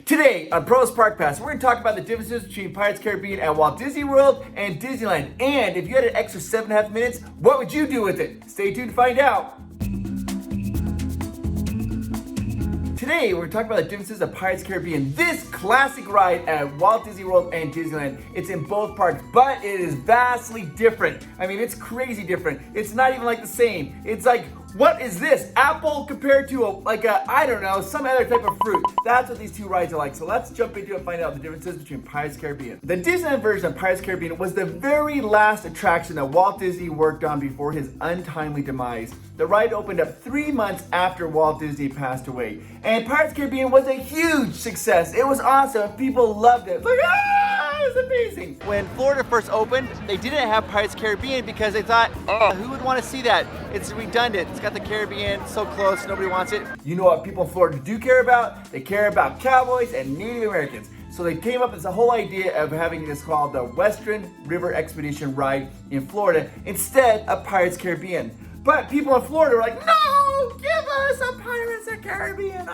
Today on Provost Park Pass, we're going to talk about the differences between Pirates Caribbean at Walt Disney World and Disneyland. And if you had an extra 7.5 minutes, what would you do with it? Stay tuned to find out. Today, we're talking about the differences of Pirates Caribbean, this classic ride at Walt Disney World and Disneyland. It's in both parks, but it is vastly different. I mean, it's crazy different. It's not even like the same. It's like, what is this? Apple compared to I don't know, some other type of fruit. That's what these two rides are like. So let's jump into it and find out the differences between Pirates Caribbean. The Disneyland version of Pirates Caribbean was the very last attraction that Walt Disney worked on before his untimely demise. The ride opened up 3 months after Walt Disney passed away. And Pirates Caribbean was a huge success. It was awesome. People loved it. It's amazing. When Florida first opened, they didn't have Pirates Caribbean because they thought, who would want to see that? It's redundant. It's got the Caribbean so close, nobody wants it. You know what people in Florida do care about? They care about cowboys and Native Americans. So they came up with the whole idea of having this called the Western River Expedition ride in Florida instead of Pirates Caribbean. But people in Florida were like, no, give us a Pirates of Caribbean.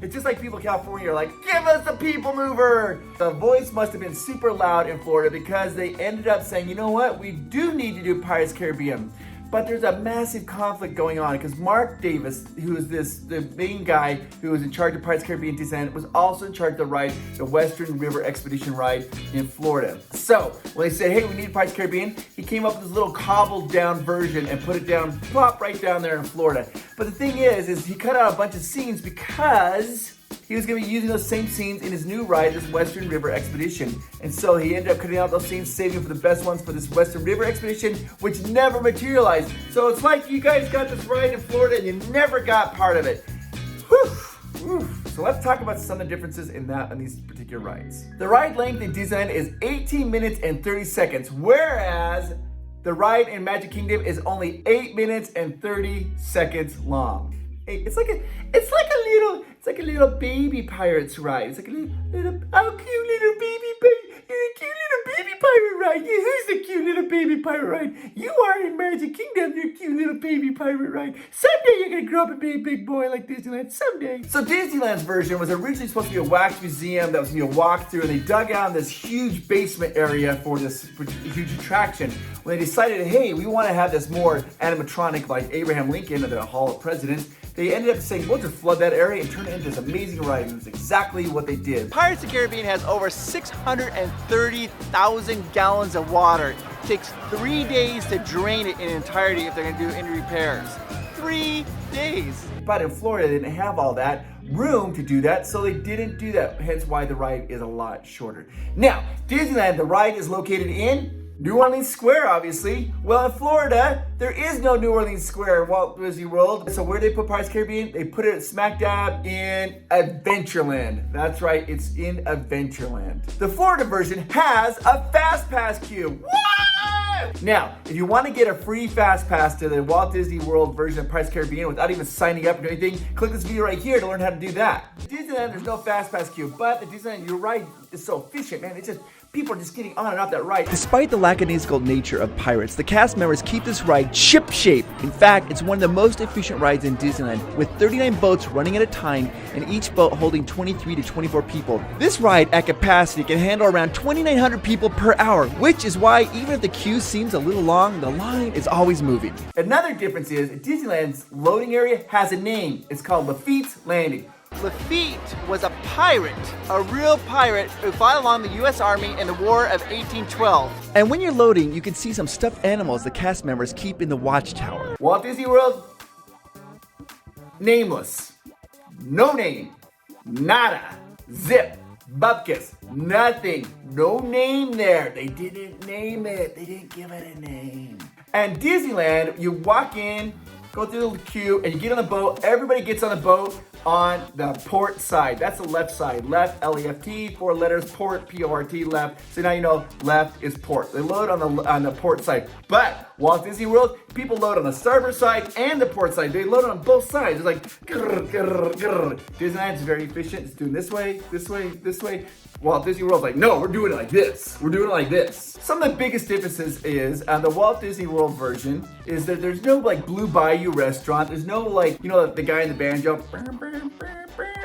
It's just like people in California are like, give us a People Mover. The voice must have been super loud in Florida because they ended up saying, you know what, we do need to do Pirates Caribbean. But there's a massive conflict going on because Mark Davis, who is the main guy who was in charge of Pirates Caribbean Disneyland, was also in charge of the ride, the Western River Expedition ride in Florida. So when they said, hey, we need Pirates Caribbean, he came up with this little cobbled down version and put it down, plop right down there in Florida. But the thing is he cut out a bunch of scenes because he was going to be using those same scenes in his new ride, this Western River Expedition. And so he ended up cutting out those scenes, saving for the best ones for this Western River Expedition, which never materialized. So it's like you guys got this ride in Florida and you never got part of it. Whew. So let's talk about some of the differences in these particular rides. The ride length in Disneyland is 18 minutes and 30 seconds, whereas the ride in Magic Kingdom is only 8 minutes and 30 seconds long. It's like a little baby pirates ride. It's like a little oh, cute little baby pirate ride. Yeah, who's the cute little baby pirate ride? You are in Magic Kingdom, you cute little baby pirate ride. Someday you're gonna grow up and be a big boy like Disneyland. Someday. So Disneyland's version was originally supposed to be a wax museum that was gonna be a walkthrough, and they dug out this huge basement area for this huge attraction. When they decided, hey, we want to have this more animatronic like Abraham Lincoln or the Hall of Presidents, they ended up saying, we'll just flood that area and turn it into this amazing ride. And it's exactly what they did. Pirates of the Caribbean has over 630,000 gallons of water. It takes 3 days to drain it in entirety if they're gonna do any repairs. 3 days. But in Florida, they didn't have all that room to do that, so they didn't do that. Hence why the ride is a lot shorter. Now, Disneyland, the ride is located in New Orleans Square, obviously. Well, in Florida, there is no New Orleans Square in Walt Disney World. So where they put Pirates Caribbean? They put it smack dab in Adventureland. That's right, it's in Adventureland. The Florida version has a Fast Pass queue. What? Now, if you want to get a free Fast Pass to the Walt Disney World version of Pirates Caribbean without even signing up or anything, click this video right here to learn how to do that. Disneyland, there's no Fast Pass queue, but at Disneyland, your ride is so efficient, man. It's just, people are just getting on and off that ride. Despite the lackadaisical nature of Pirates, the cast members keep this ride ship-shape. In fact, it's one of the most efficient rides in Disneyland, with 39 boats running at a time and each boat holding 23 to 24 people. This ride at capacity can handle around 2,900 people per hour, which is why even if the queue seems a little long, the line is always moving. Another difference is Disneyland's loading area has a name. It's called Lafitte's Landing. Lafitte was a pirate, a real pirate who fought along the U.S. Army in the War of 1812. And when you're loading, you can see some stuffed animals the cast members keep in the watchtower. Walt Disney World, nameless, no name, nada, zip, bupkis, nothing, no name there. They didn't name it, they didn't give it a name. And Disneyland, you walk in, go through the queue, and you get on the boat. Everybody gets on the boat on the port side. That's the left side. Left, L-E-F-T, 4 letters, port, P-O-R-T, left. So now you know left is port. They load on the port side. But Walt Disney World, people load on the starboard side and the port side. They load on both sides. It's like, grrr, grrr, grrr. Disneyland is very efficient. It's doing this way, this way, this way. Walt Disney World's like, no, we're doing it like this. We're doing it like this. Some of the biggest differences is the Walt Disney World version is that there's no like Blue Bayou restaurant. There's no like, you know, the guy in the banjo.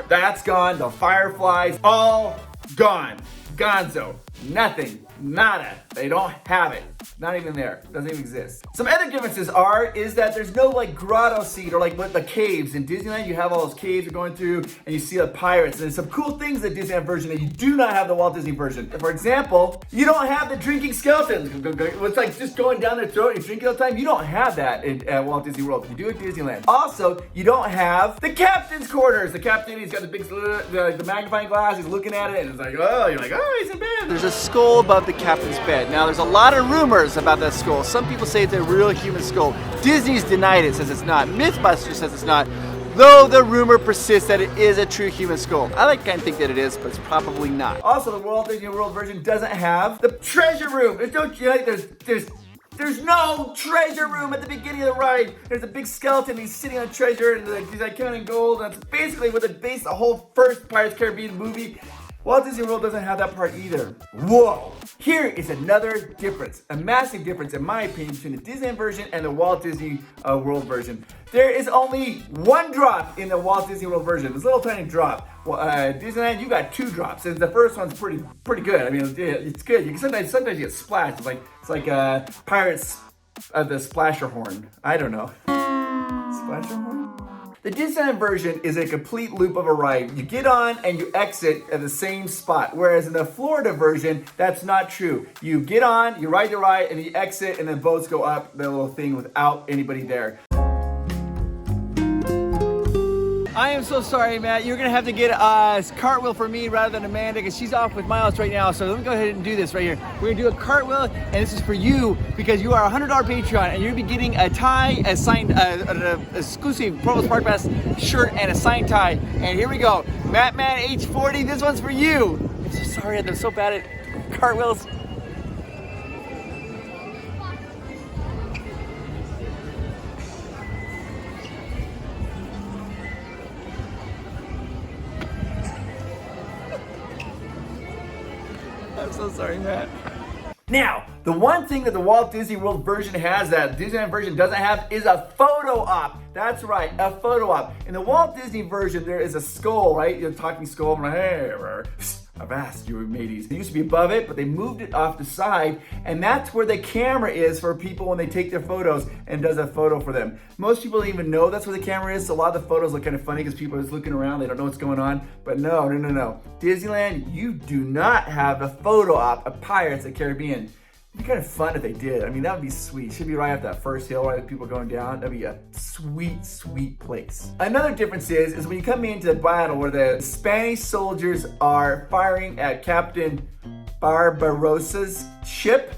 That's gone. The fireflies, all gone. Gonzo. Nothing. Nada. They don't have it. Not even there. Doesn't even exist. Some other differences is that there's no like grotto scene or like the caves. In Disneyland, you have all those caves you're going through and you see the pirates. And there's some cool things in the Disneyland version that you do not have the Walt Disney version. For example, you don't have the drinking skeletons. It's like just going down their throat and drinking all the time. You don't have that at Walt Disney World. You do at Disneyland. Also, you don't have the captain's quarters. The captain, he's got the big, the magnifying glass. He's looking at it and it's like, oh, you're like, oh, he's in bed. There's a skull above the captain's bed. Now, there's a lot of rumors about that skull. Some people say it's a real human skull. Disney's denied it, says it's not. Mythbusters says it's not, though the rumor persists that it is a true human skull. I like to kind of think that it is, but it's probably not. Also, the Walt Disney World version doesn't have the treasure room. There's no treasure room at the beginning of the ride. There's a big skeleton. He's sitting on treasure, and he's like counting gold. And that's basically what the whole first Pirates of the Caribbean movie. Walt Disney World doesn't have that part either. Whoa! Here is another difference, a massive difference in my opinion between the Disneyland version and the Walt Disney World version. There is only one drop in the Walt Disney World version, this little tiny drop. Well, Disneyland, you got 2 drops, and the first one's pretty good. I mean, it's good. You can sometimes you get splashed. It's like Pirates of the Splasher Horn. I don't know. Splasher Horn? The Disneyland version is a complete loop of a ride. You get on and you exit at the same spot. Whereas in the Florida version, that's not true. You get on, you ride the ride, and you exit, and then boats go up the little thing without anybody there. I am so sorry, Matt. You're gonna have to get a cartwheel for me rather than Amanda because she's off with Miles right now. So let me go ahead and do this right here. We're gonna do a cartwheel, and this is for you because you are a $100 Patreon, and you're gonna be getting a tie, a signed, an exclusive Provost Park Pass shirt, and a signed tie. And here we go, Batman H40. This one's for you. I'm so sorry. I'm so bad at cartwheels. I'm so sorry, Matt. Now, the one thing that the Walt Disney World version has that Disneyland version doesn't have is a photo op. That's right, a photo op. In the Walt Disney version, there is a skull, right? You're talking skull, and hey, I've asked you, mateys. It used to be above it, but they moved it off the side, and that's where the camera is for people when they take their photos and does a photo for them. Most people don't even know that's where the camera is, so a lot of the photos look kind of funny because people are just looking around, they don't know what's going on. But no. Disneyland, you do not have a photo op of Pirates of the Caribbean. It'd be kind of fun if they did. I mean, that would be sweet. Should be right up that first hill, right, with people going down. That'd be a sweet, sweet place. Another difference is when you come into the battle where the Spanish soldiers are firing at Captain Barbarossa's ship,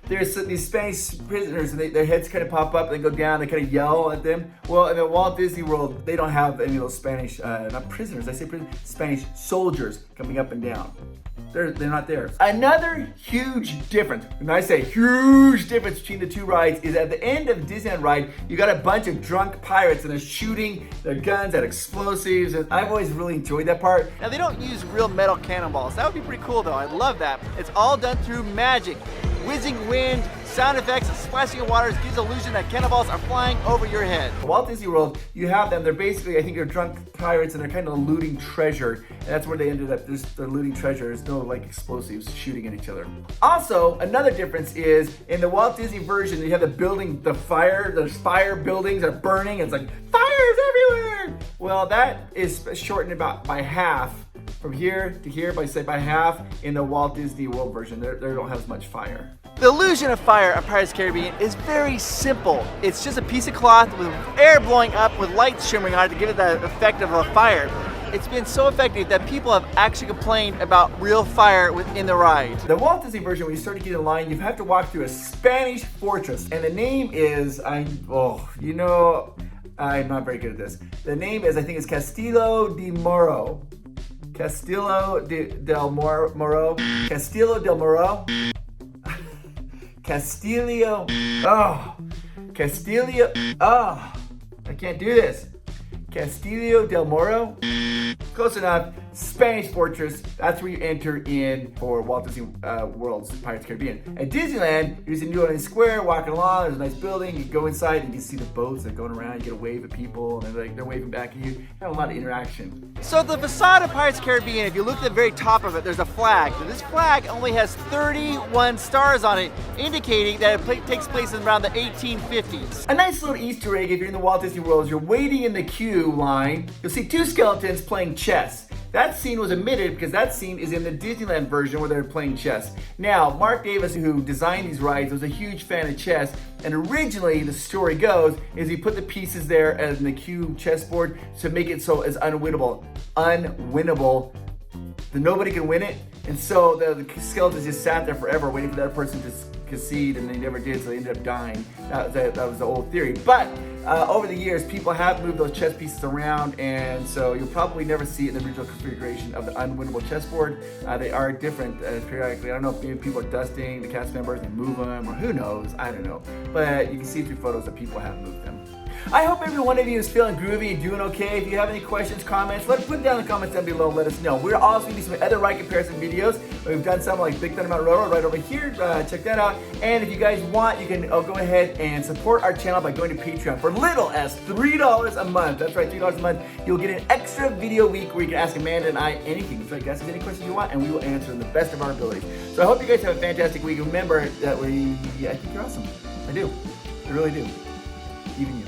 there's these Spanish prisoners and their heads kind of pop up, they go down, they kind of yell at them. Well, in the Walt Disney World, they don't have any of those Spanish, not prisoners, I say prisoners, Spanish soldiers coming up and down. They're not there. Another huge difference, and I say huge difference between the two rides is at the end of the Disneyland ride, you got a bunch of drunk pirates and they're shooting their guns at explosives, and I've always really enjoyed that part. Now, they don't use real metal cannonballs. That would be pretty cool, though. I'd love that. It's all done through magic. Whizzing wind, sound effects, and splashing of waters gives the illusion that cannonballs are flying over your head. Walt Disney World, you have them. They're basically, I think, they're drunk pirates, and they're kind of looting treasure. And that's where they ended up. They're looting treasure. There's no like explosives shooting at each other. Also, another difference is in the Walt Disney version, you have the building, the fire buildings are burning. It's like fires everywhere. Well, that is shortened about by half. From here to here, by half in the Walt Disney World version. They don't have as much fire. The illusion of fire on Pirates of the Caribbean is very simple. It's just a piece of cloth with air blowing up with lights shimmering on it to give it the effect of a fire. It's been so effective that people have actually complained about real fire within the ride. The Walt Disney version, when you start to get in line, you have to walk through a Spanish fortress. And the name is, I'm not very good at this. The name is, I think it's Castillo de Moro. Castillo del Moro. Castillo del Moro. Castillo. I can't do this. Castillo del Moro. Close enough. Spanish Fortress. That's where you enter in for Walt Disney World's Pirates Caribbean. At Disneyland, you're just in New Orleans Square, walking along. There's a nice building. You go inside and you see the boats that are going around. You get a wave at people, and they're waving back at you. You have a lot of interaction. So the facade of Pirates Caribbean, if you look at the very top of it, there's a flag. Now, this flag only has 31 stars on it, indicating that it takes place in around the 1850s. A nice little Easter egg if you're in the Walt Disney World is you're waiting in the queue line. You'll see two skeletons playing chess. That scene was omitted because that scene is in the Disneyland version where they're playing chess. Now, Mark Davis, who designed these rides, was a huge fan of chess, and originally, the story goes, is he put the pieces there as in the cube chessboard to make it so it's unwinnable, that nobody can win it. And so the skeletons just sat there forever waiting for that person to concede, and they never did, so they ended up dying. That was the old theory. But over the years, people have moved those chess pieces around, and so you'll probably never see it in the original configuration of the unwinnable chessboard. They are different periodically. I don't know if maybe people are dusting the cast members and move them, or who knows, I don't know. But you can see through photos that people have moved them. I hope every one of you is feeling groovy and doing okay. If you have any questions, comments, put them down in the comments down below. Let us know. We're also going to do some other ride comparison videos. We've done some like Big Thunder Mountain Railroad right over here. Check that out. And if you guys want, you can go ahead and support our channel by going to Patreon for little as $3 a month. That's right, $3 a month. You'll get an extra video week where you can ask Amanda and I anything. That's right, ask us any questions you want, and we will answer them the best of our abilities. So I hope you guys have a fantastic week. Remember that I think you're awesome. I do. I really do. Even you.